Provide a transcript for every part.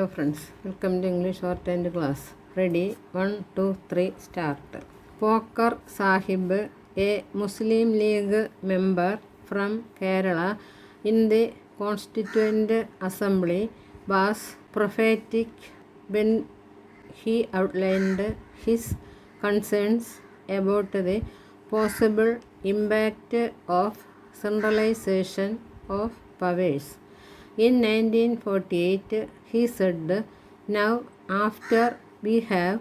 Hello friends, welcome to English Shorthand class. Ready? 1, 2, 3, start. Poker Sahib, a Muslim League member from Kerala in the Constituent Assembly, was prophetic when he outlined his concerns about the possible impact of centralization of powers. In 1948, he said, "Now, after we have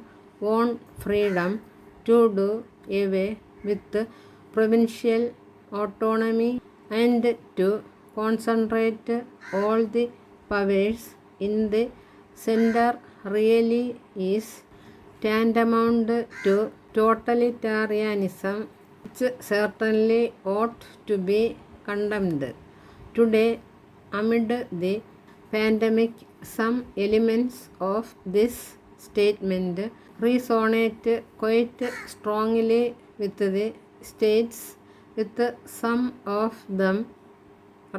won freedom to do away with provincial autonomy and to concentrate all the powers in the center really is tantamount to totalitarianism, which certainly ought to be condemned." Today, amid the pandemic, some elements of this statement resonate quite strongly with the states, with some of them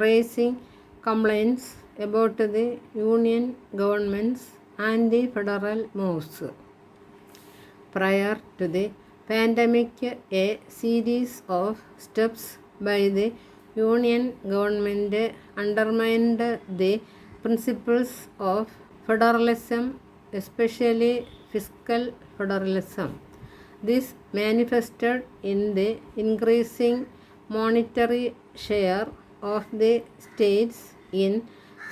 raising complaints about the union government's anti-federal moves. Prior to the pandemic, a series of steps by the union government undermined the principles of federalism, especially fiscal federalism. This manifested in the increasing monetary share of the states in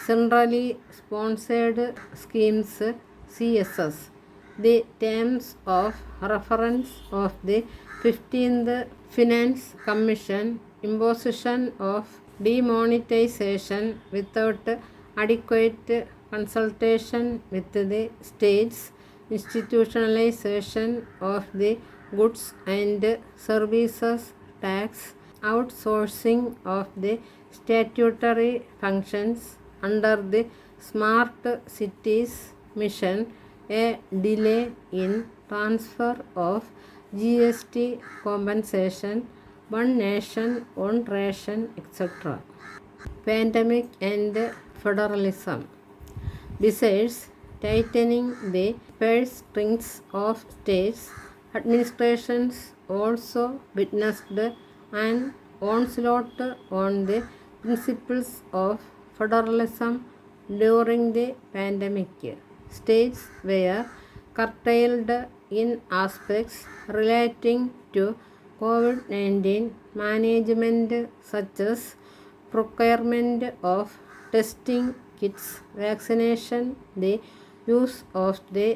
centrally sponsored schemes (CSS). The terms of reference of the 15th Finance Commission imposition of demonetization without adequate consultation with the states, institutionalization of the goods and services tax, outsourcing of the statutory functions under the Smart Cities Mission, a delay in transfer of GST compensation, one nation, one ration, etc. Pandemic and federalism. Besides tightening the purse strings of states, administrations also witnessed an onslaught on the principles of federalism during the pandemic. States were curtailed in aspects relating to COVID-19 management, such as procurement of testing kits, vaccination, the use of the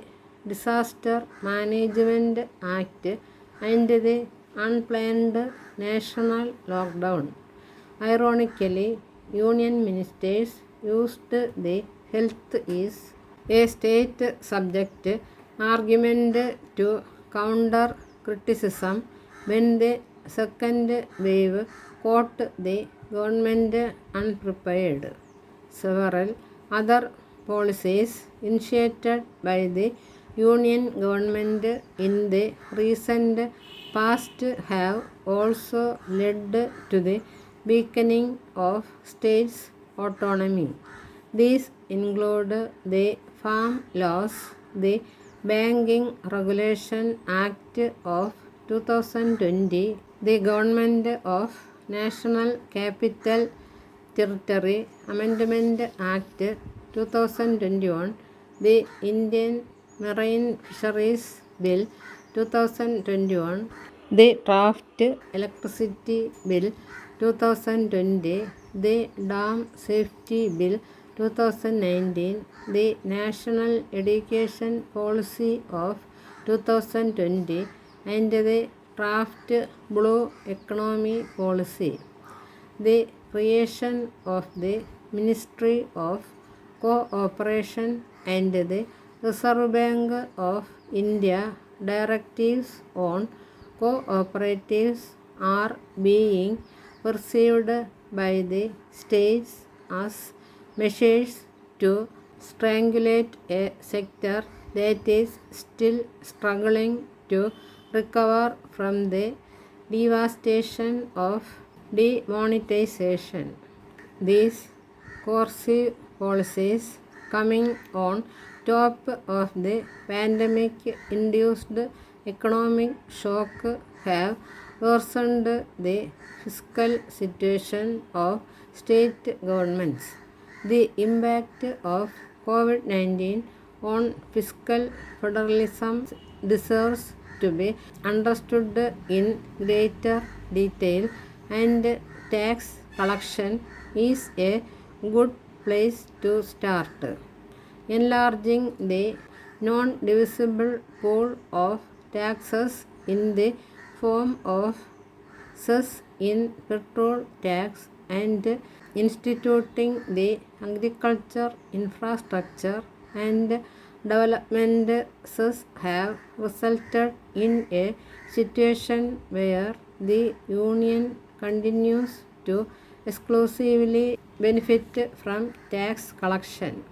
Disaster Management Act, and the unplanned national lockdown. Ironically, union ministers used the health is a state subject argument to counter criticism when the second wave caught the government unprepared. Several other policies initiated by the union government in the recent past have also led to the weakening of states' autonomy. These include the Farm Laws, the Banking Regulation Act of 2020, the Government of National Capital Territory Amendment Act 2021, the Indian Marine Fisheries Bill 2021, the Draft Electricity Bill 2020, the Dam Safety Bill 2019, the National Education Policy of 2020, and the Draft Blue Economy Policy. The creation of the Ministry of Co-operation and the Reserve Bank of India directives on cooperatives are being perceived by the states as measures to strangulate a sector that is still struggling to recover from the devastation of demonetization. These coercive policies coming on top of the pandemic-induced economic shock, have worsened the fiscal situation of state governments. The impact of COVID-19 on fiscal federalism deserves to be understood in greater detail, and tax collection is a good place to start. Enlarging the non-divisible pool of taxes in the form of cess in petrol tax and instituting the agriculture infrastructure and development cess have resulted in a situation where the Union continues to exclusively benefit from tax collection.